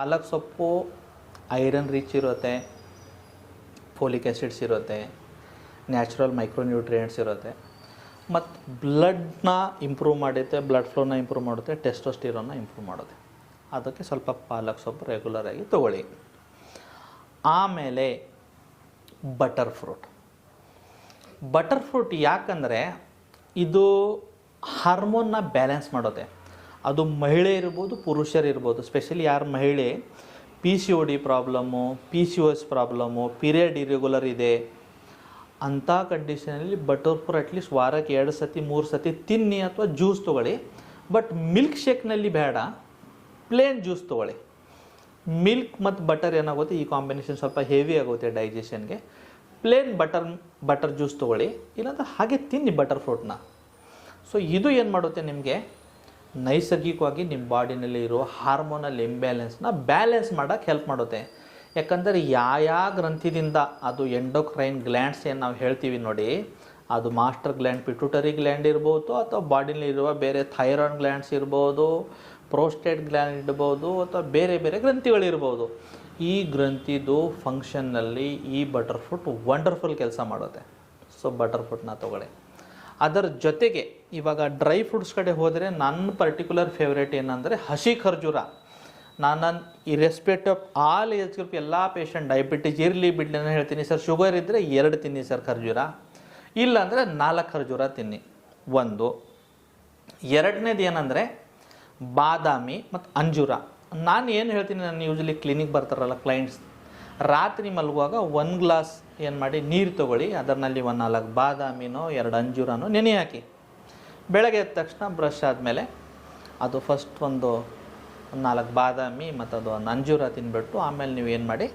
ಪಾಲಕ್ ಸೊಪ್ಪು iron rich ಇರುತ್ತೆ, folic acids ಇರುತ್ತೆ, ನ್ಯಾಚುರಲ್ ಮೈಕ್ರೋನ್ಯೂಟ್ರಿಯೆಂಟ್ಸ್ ಇರುತ್ತೆ, ಮತ್ತು ಬ್ಲಡ್ನ ಇಂಪ್ರೂವ್ ಮಾಡುತ್ತೆ, ಬ್ಲಡ್ ಫ್ಲೋನ ಇಂಪ್ರೂವ್ ಮಾಡುತ್ತೆ, ಟೆಸ್ಟೋಸ್ಟಿರೋನ್ನ ಇಂಪ್ರೂವ್ ಮಾಡುತ್ತೆ. ಅದಕ್ಕೆ ಸ್ವಲ್ಪ ಪಾಲಕ್ ಸೊಪ್ಪು ರೆಗ್ಯುಲರಾಗಿ ತೊಗೊಳ್ಳಿ. ಆಮೇಲೆ ಬಟರ್ ಫ್ರೂಟ್ ಯಾಕಂದರೆ ಇದು ಹಾರ್ಮೋನ್ನ ಬ್ಯಾಲೆನ್ಸ್ ಮಾಡೋದೆ. ಅದು ಮಹಿಳೆ ಇರ್ಬೋದು, ಪುರುಷರಿರ್ಬೋದು. ಸ್ಪೆಷಲಿ ಯಾರು ಮಹಿಳೆ PCOD problem, PCOS problem, period irregular ಇದೆ ಅಂಥ ಕಂಡೀಷನಲ್ಲಿ ಬಟರ್ ಫ್ರೂಟ್ ಅಟ್ಲೀಸ್ಟ್ ವಾರಕ್ಕೆ 2 ಸತಿ 3 ಸತಿ ತಿನ್ನಿ, ಅಥವಾ ಜ್ಯೂಸ್ ತೊಗೊಳ್ಳಿ. ಬಟ್ ಮಿಲ್ಕ್ ಶೇಕ್ನಲ್ಲಿ ಬೇಡ, ಪ್ಲೇನ್ ಜ್ಯೂಸ್ ತೊಗೊಳ್ಳಿ. ಮಿಲ್ಕ್ ಮತ್ತು ಬಟರ್ ಏನಾಗುತ್ತೆ, ಈ ಕಾಂಬಿನೇಷನ್ ಸ್ವಲ್ಪ ಹೆವಿ ಆಗುತ್ತೆ ಡೈಜೆಷನ್ಗೆ. ಪ್ಲೇನ್ ಬಟರ್ ಜ್ಯೂಸ್ ತೊಗೊಳ್ಳಿ, ಇಲ್ಲಾಂದ್ರೆ ಹಾಗೆ ತಿನ್ನಿ ಬಟರ್ ಫ್ರೂಟ್ನ. ಸೊ ಇದು ಏನು ಮಾಡುತ್ತೆ, ನಿಮಗೆ ನೈಸರ್ಗಿಕವಾಗಿ ನಿಮ್ಮ ಬಾಡಿನಲ್ಲಿ ಇರೋ ಹಾರ್ಮೋನಲ್ ಇಂಬ್ಯಾಲೆನ್ಸ್ನ ಬ್ಯಾಲೆನ್ಸ್ ಮಾಡೋಕ್ಕೆ ಹೆಲ್ಪ್ ಮಾಡುತ್ತೆ. ಯಾಕಂದರೆ ಯಾವ ಗ್ರಂಥಿದಿಂದ ಅದು ಎಂಡೋಕ್ರೈನ್ ಗ್ಲ್ಯಾಂಡ್ಸ್ ಏನು ನಾವು ಹೇಳ್ತೀವಿ ನೋಡಿ, ಅದು ಮಾಸ್ಟರ್ ಗ್ಲ್ಯಾಂಡ್, ಪಿಟ್ಯೂಟರಿ ಗ್ಲ್ಯಾಂಡ್ ಇರ್ಬೋದು, ಅಥವಾ ಬಾಡಿನಲ್ಲಿ ಇರುವ ಬೇರೆ ಥೈರಾಯ್ಡ್ ಗ್ಲ್ಯಾಂಡ್ಸ್ ಇರ್ಬೋದು, ಪ್ರೋಸ್ಟೇಟ್ ಗ್ಲ್ಯಾಂಡ್ ಇರ್ಬೋದು, ಅಥವಾ ಬೇರೆ ಬೇರೆ ಗ್ರಂಥಿಗಳಿರ್ಬೋದು. ಈ ಗ್ರಂಥಿದು ಫಂಕ್ಷನ್ನಲ್ಲಿ ಈ ಬಟರ್ ಫ್ರೂಟ್ ವಂಡರ್ಫುಲ್ ಕೆಲಸ ಮಾಡುತ್ತೆ. ಸೊ ಬಟರ್ ಫ್ರೂಟ್ನ ತೊಗೊಳ್ಳಿ. ಅದರ ಜೊತೆಗೆ ಇವಾಗ ಡ್ರೈ ಫ್ರೂಟ್ಸ್ ಕಡೆ ಹೋದರೆ ನನ್ನ ಪರ್ಟಿಕ್ಯುಲರ್ ಫೇವ್ರೇಟ್ ಏನಂದರೆ ಹಸಿ ಖರ್ಜೂರ. ನಾನು ಇರೆಸ್ಪೆಕ್ಟ್ ಆಫ್ ಆಲ್ ಏಜ್ ಗ್ರೂಪ್ ಎಲ್ಲ ಪೇಷಂಟ್, ಡಯಾಬಿಟಿಸ್ ಇರಲಿ ಬಿಡಲಿ ನಾನು ಹೇಳ್ತೀನಿ, ಸರ್ ಶುಗರ್ ಇದ್ದರೆ 2 ತಿನ್ನಿ ಸರ್ ಖರ್ಜೂರ, ಇಲ್ಲಾಂದರೆ 4 ಖರ್ಜೂರ ತಿನ್ನಿ. ಒಂದು. ಎರಡನೇದು ಏನಂದರೆ ಬಾದಾಮಿ ಮತ್ತು ಅಂಜೂರ. ನಾನು ಏನು ಹೇಳ್ತೀನಿ, ನಾನು ಯೂಶ್ವಲಿ ಕ್ಲಿನಿಕ್ ಬರ್ತಾರಲ್ಲ ಕ್ಲೈಂಟ್ಸ್, ರಾತ್ರಿ ಮಲಗುವಾಗ 1 ಗ್ಲಾಸ್ ಏನು ಮಾಡಿ ನೀರು ತೊಗೊಳ್ಳಿ, ಅದರಲ್ಲಿ 4 ಬಾದಾಮಿನೋ 2 ಅಂಜೂರನೋ ನೆನೆ ಹಾಕಿ. ಬೆಳಗ್ಗೆ ಎದ್ದ ತಕ್ಷಣ ಬ್ರಷ್ ಆದಮೇಲೆ ಅದು ಫಸ್ಟ್ ಒಂದು 4 ಬಾದಾಮಿ ಮತ್ತು ಅದು 1 ಅಂಜೂರ ತಿನ್ಬಿಟ್ಟು, ಆಮೇಲೆ ನೀವು ಏನು ಮಾಡಿ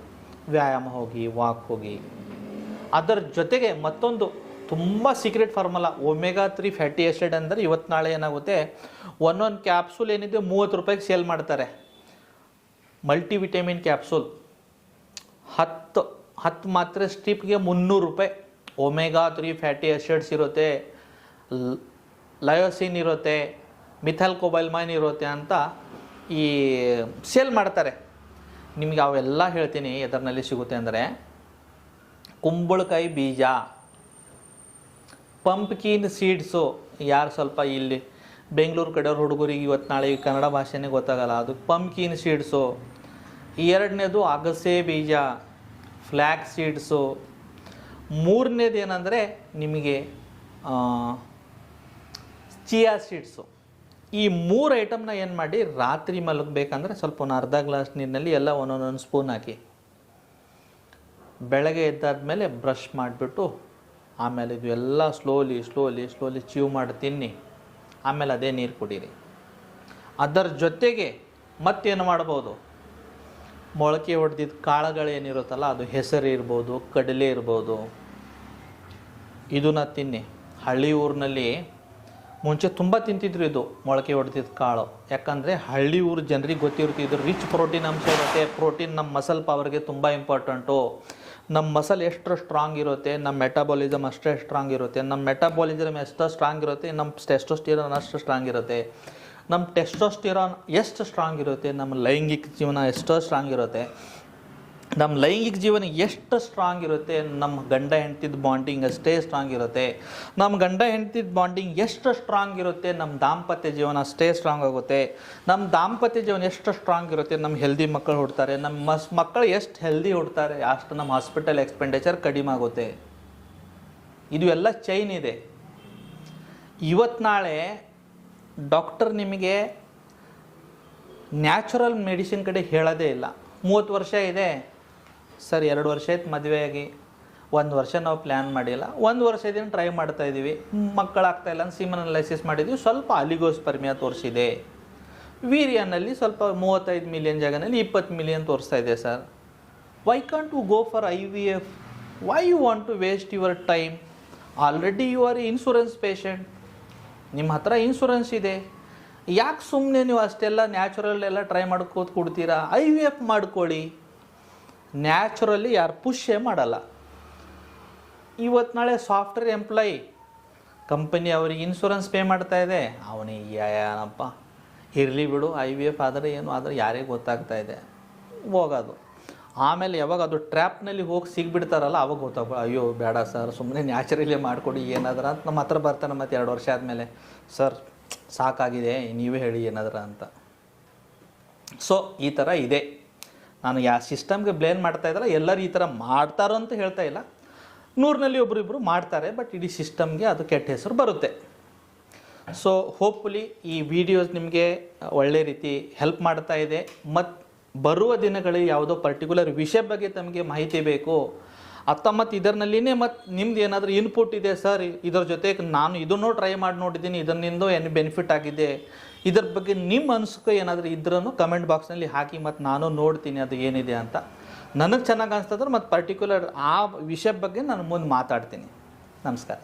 ವ್ಯಾಯಾಮ ಹೋಗಿ, ವಾಕ್ ಹೋಗಿ. ಅದರ ಜೊತೆಗೆ ಮತ್ತೊಂದು ತುಂಬ secret formula, omega 3 fatty acid ಅಂದರೆ ಇವತ್ತು ನಾಳೆ ಏನಾಗುತ್ತೆ, ಒಂದೊಂದು ಕ್ಯಾಪ್ಸೂಲ್ ಏನಿದೆ 30 ರೂಪಾಯಿಗೆ ಸೇಲ್ ಮಾಡ್ತಾರೆ. ಮಲ್ಟಿವಿಟಮಿನ್ ಕ್ಯಾಪ್ಸೂಲ್ 10 ಮಾತ್ರೆ ಸ್ಟ್ರಿಪ್ಗೆ 300 ರೂಪಾಯಿ. ಒಮೆಗಾ 3 ಫ್ಯಾಟಿ ಆ್ಯಸಿಡ್ಸ್ ಇರುತ್ತೆ, ಲಯೋಸಿನ್ ಇರುತ್ತೆ, ಮಿಥೈಲ್ ಕೋಬಾಲ್ಮೈನ್ ಇರುತ್ತೆ ಅಂತ ಈ ಸೇಲ್ ಮಾಡ್ತಾರೆ. ನಿಮಗೆ ಅವೆಲ್ಲ ಹೇಳ್ತೀನಿ ಎದರಲ್ಲಿ ಸಿಗುತ್ತೆ ಅಂದರೆ, ಕುಂಬಳಕಾಯಿ ಬೀಜ, ಪಂಪ್ಕಿನ್ ಸೀಡ್ಸು. ಯಾರು ಸ್ವಲ್ಪ ಇಲ್ಲಿ ಬೆಂಗಳೂರು ಕಡೆಯವ್ರ ಹುಡುಗರಿಗೆ ಇವತ್ತು ನಾಳೆ ಕನ್ನಡ ಭಾಷೆನೇ ಗೊತ್ತಾಗಲ್ಲ, ಅದು ಪಂಪ್ಕಿನ್ ಸೀಡ್ಸು. ಎರಡನೇದು ಅಗಸೆ ಬೀಜ, ಫ್ಲ್ಯಾಕ್ಸ್ ಸೀಡ್ಸು. ಮೂರನೇದು ಏನಂದರೆ ನಿಮಗೆ ಚಿಯಾ ಸೀಡ್ಸು. ಈ 3 ಐಟಮ್ನ ಏನು ಮಾಡಿ, ರಾತ್ರಿ ಮಲಗಬೇಕಂದ್ರೆ ಸ್ವಲ್ಪ ಒಂದು ಅರ್ಧ ಗ್ಲಾಸ್ ನೀರಿನಲ್ಲಿ ಎಲ್ಲ ಒಂದೊಂದು ಸ್ಪೂನ್ ಹಾಕಿ, ಬೆಳಗ್ಗೆ ಎದ್ದಾದ್ಮೇಲೆ ಬ್ರಷ್ ಮಾಡಿಬಿಟ್ಟು, ಆಮೇಲೆ ಇದು ಎಲ್ಲ ಸ್ಲೋಲಿ ಚೀವ್ ಮಾಡಿ ತಿನ್ನಿ, ಆಮೇಲೆ ಅದೇ ನೀರು ಕುಡೀರಿ. ಅದರ ಜೊತೆಗೆ ಮತ್ತೇನು ಮಾಡ್ಬೋದು, ಮೊಳಕೆ ಹೊಡೆದಿದ್ದ ಕಾಳುಗಳೇನಿರುತ್ತಲ್ಲ, ಅದು ಹೆಸರು ಇರ್ಬೋದು, ಕಡಲೆ ಇರ್ಬೋದು, ಇದನ್ನ ತಿನ್ನಿ. ಹಳ್ಳಿ ಊರಿನಲ್ಲಿ ಮುಂಚೆ ತುಂಬ ತಿಂತಿದ್ರು ಇದು ಮೊಳಕೆ ಹೊಡೆದಿದ್ದ ಕಾಳು. ಯಾಕಂದರೆ ಹಳ್ಳಿ ಊರು ಜನರಿಗೆ ಗೊತ್ತಿರ್ತಿದ್ರು ರಿಚ್ ಪ್ರೋಟೀನ್ ಅಂಶ ಇರುತ್ತೆ. ಪ್ರೋಟೀನ್ ನಮ್ಮ ಮಸಲ್ ಪವರ್ಗೆ ತುಂಬ ಇಂಪಾರ್ಟೆಂಟು. ನಮ್ಮ ಮಸಲ್ ಎಷ್ಟು ಸ್ಟ್ರಾಂಗ್ ಇರುತ್ತೆ, ನಮ್ಮ ಮೆಟಾಬಾಲಿಸಮ್ ಅಷ್ಟೇ ಸ್ಟ್ರಾಂಗ್ ಇರುತ್ತೆ. ನಮ್ಮ ಮೆಟಾಬಾಲಿಸಮ್ ಎಷ್ಟು ಸ್ಟ್ರಾಂಗ್ ಇರುತ್ತೆ, ನಮ್ಮ ಟೆಸ್ಟೋಸ್ಟಿರಾನ್ ಅಷ್ಟು ಸ್ಟ್ರಾಂಗ್ ಇರುತ್ತೆ. ನಮ್ಮ ಟೆಸ್ಟೋಸ್ಟಿರಾನ್ ಎಷ್ಟು ಸ್ಟ್ರಾಂಗ್ ಇರುತ್ತೆ, ನಮ್ಮ ಲೈಂಗಿಕ ಜೀವನ ಎಷ್ಟೋ ಸ್ಟ್ರಾಂಗ್ ಇರುತ್ತೆ. ನಮ್ಮ ಲೈಂಗಿಕ ಜೀವನ ಎಷ್ಟು ಸ್ಟ್ರಾಂಗ್ ಇರುತ್ತೆ, ನಮ್ಮ ಗಂಡ ಹೆಂಡ್ತಿದ್ದ ಬಾಂಡಿಂಗ್ ಅಷ್ಟೇ ಸ್ಟ್ರಾಂಗ್ ಇರುತ್ತೆ. ನಮ್ಮ ಗಂಡ ಹೆಂಡ್ತಿದ್ದ ಬಾಂಡಿಂಗ್ ಎಷ್ಟು ಸ್ಟ್ರಾಂಗ್ ಇರುತ್ತೆ, ನಮ್ಮ ದಾಂಪತ್ಯ ಜೀವನ ಅಷ್ಟೇ ಸ್ಟ್ರಾಂಗ್ ಆಗುತ್ತೆ. ನಮ್ಮ ದಾಂಪತ್ಯ ಜೀವನ ಎಷ್ಟು ಸ್ಟ್ರಾಂಗ್ ಇರುತ್ತೆ, ನಮ್ಮ ಹೆಲ್ದಿ ಮಕ್ಕಳು ಹುಡ್ತಾರೆ. ನಮ್ಮ ಮಕ್ಕಳು ಎಷ್ಟು ಹೆಲ್ದಿ ಹುಡ್ತಾರೆ, ಅಷ್ಟು ನಮ್ಮ ಹಾಸ್ಪಿಟಲ್ ಎಕ್ಸ್ಪೆಂಡಿಚರ್ ಕಡಿಮೆ ಆಗುತ್ತೆ. ಇದು ಎಲ್ಲ ಚೈನ್ ಇದೆ. ಇವತ್ತು ನಾಳೆ ಡಾಕ್ಟರ್ ನಿಮಗೆ ನ್ಯಾಚುರಲ್ ಮೆಡಿಸಿನ್ ಕಡೆ ಹೇಳೋದೇ ಇಲ್ಲ. 30 ವರ್ಷ ಇದೆ ಸರ್, 2 ವರ್ಷ ಆಯ್ತು ಮದುವೆಯಾಗಿ, 1 ವರ್ಷ ನಾವು ಪ್ಲ್ಯಾನ್ ಮಾಡಿಲ್ಲ, 1 ವರ್ಷದಿಂದ ಟ್ರೈ ಮಾಡ್ತಾಯಿದ್ದೀವಿ, ಮಕ್ಕಳಾಗ್ತಾಯಿಲ್ಲ ಅಂತ ಸೀಮನ್ ಅನಲೈಸಿಸ್ ಮಾಡಿದ್ವಿ, ಸ್ವಲ್ಪ ಅಲಿಗೋಸ್ಪರ್ಮಿಯಾ ತೋರಿಸಿದೆ. ವೀರ್ಯನಲ್ಲಿ ಸ್ವಲ್ಪ 35 ಮಿಲಿಯನ್ ಜಾಗನಲ್ಲಿ 20 ಮಿಲಿಯನ್ ತೋರಿಸ್ತಾ ಇದೆ ಸರ್. Why can't you go for IVF? Why you want to waste your time? Already you are insurance patient, ನಿಮ್ಮ ಹತ್ರ ಇನ್ಶೂರೆನ್ಸ್ ಇದೆ. ಯಾಕೆ ಸುಮ್ಮನೆ ನೀವು ಅಷ್ಟೆಲ್ಲ ನ್ಯಾಚುರಲ್ ಎಲ್ಲ ಟ್ರೈ ಮಾಡ್ಕೋತ ಕೊಡ್ತೀರಾ? IVF ಮಾಡ್ಕೊಳ್ಳಿ. ನ್ಯಾಚುರಲಿ ಯಾರು ಪುಷೇ ಮಾಡಲ್ಲ. ಇವತ್ತು ನಾಳೆ ಸಾಫ್ಟ್ವೇರ್ ಎಂಪ್ಲಾಯಿ ಕಂಪನಿ ಅವರಿಗೆ ಇನ್ಶೂರೆನ್ಸ್ ಪೇ ಮಾಡ್ತಾ ಇದೆ, ಅವನಿಗೆ ಏನಪ್ಪ ಇರಲಿ ಬಿಡು, IVF ಆದರೆ ಏನು ಆದರೆ ಯಾರಿಗೆ ಗೊತ್ತಾಗ್ತಾ ಇದೆ. ಹೋಗೋದು. ಆಮೇಲೆ ಯಾವಾಗ ಅದು ಟ್ರ್ಯಾಪ್ನಲ್ಲಿ ಹೋಗಿ ಸಿಗ್ಬಿಡ್ತಾರಲ್ಲ ಅವಾಗ ಗೊತ್ತಾಗ, ಅಯ್ಯೋ ಬೇಡ ಸರ್, ಸುಮ್ಮನೆ ನ್ಯಾಚುರಲಿ ಮಾಡಿಕೊಡಿ ಏನಾದ್ರ ಅಂತ ನಮ್ಮ ಹತ್ರ ಬರ್ತಾನೆ. ಮತ್ತು 2 ವರ್ಷ ಆದಮೇಲೆ ಸರ್ ಸಾಕಾಗಿದೆ, ನೀವೇ ಹೇಳಿ ಏನಾದ್ರ ಅಂತ. ಸೊ ಈ ಥರ ಇದೆ. ನಾನು ಯಾವ ಸಿಸ್ಟಮ್ಗೆ ಬ್ಲೇಮ್ ಮಾಡ್ತಾ ಇದ್ದಲ್ಲ, ಎಲ್ಲರೂ ಈ ಥರ ಮಾಡ್ತಾರೋ ಅಂತ ಹೇಳ್ತಾ ಇಲ್ಲ. 100ರಲ್ಲಿ ಒಬ್ಬರಿಬ್ಬರು ಮಾಡ್ತಾರೆ, ಬಟ್ ಇಡೀ ಸಿಸ್ಟಮ್ಗೆ ಅದು ಕೆಟ್ಟ ಹೆಸರು ಬರುತ್ತೆ. ಸೊ ಹೋಪ್ಫುಲಿ ಈ ವಿಡಿಯೋಸ್ ನಿಮಗೆ ಒಳ್ಳೆ ರೀತಿ ಹೆಲ್ಪ್ ಮಾಡ್ತಾ ಇದೆ. ಮತ್ತು ಬರುವ ದಿನಗಳಲ್ಲಿ ಯಾವುದೋ ಪರ್ಟಿಕ್ಯುಲರ್ ವಿಷಯ ಬಗ್ಗೆ ತಮಗೆ ಮಾಹಿತಿ ಬೇಕು ಮತ್ತು ಇದರಲ್ಲಿನೇ ಮತ್ತು ನಿಮ್ದು ಏನಾದರೂ ಇನ್ಪುಟ್ ಇದೆ ಸರ್, ಇದರ ಜೊತೆಗೆ ನಾನು ಇದನ್ನೂ ಟ್ರೈ ಮಾಡಿ ನೋಡಿದ್ದೀನಿ, ಇದರಿಂದ ಏನು ಬೆನಿಫಿಟ್ ಆಗಿದೆ, ಇದರ ಬಗ್ಗೆ ನಿಮ್ಮ ಅನಿಸಿಕೆ ಏನಾದರೂ ಇದ್ರೂ ಕಮೆಂಟ್ ಬಾಕ್ಸ್ನಲ್ಲಿ ಹಾಕಿ, ಮತ್ತು ನಾನು ನೋಡ್ತೀನಿ ಅದು ಏನಿದೆ ಅಂತ. ನನಗೆ ಚೆನ್ನಾಗಿ ಅನಿಸ್ತದ್ರೆ ಮತ್ತು ಪರ್ಟಿಕ್ಯುಲರ್ ಆ ವಿಷಯ ಬಗ್ಗೆ ನಾನು ಮುಂದೆ ಮಾತಾಡ್ತೀನಿ. ನಮಸ್ಕಾರ.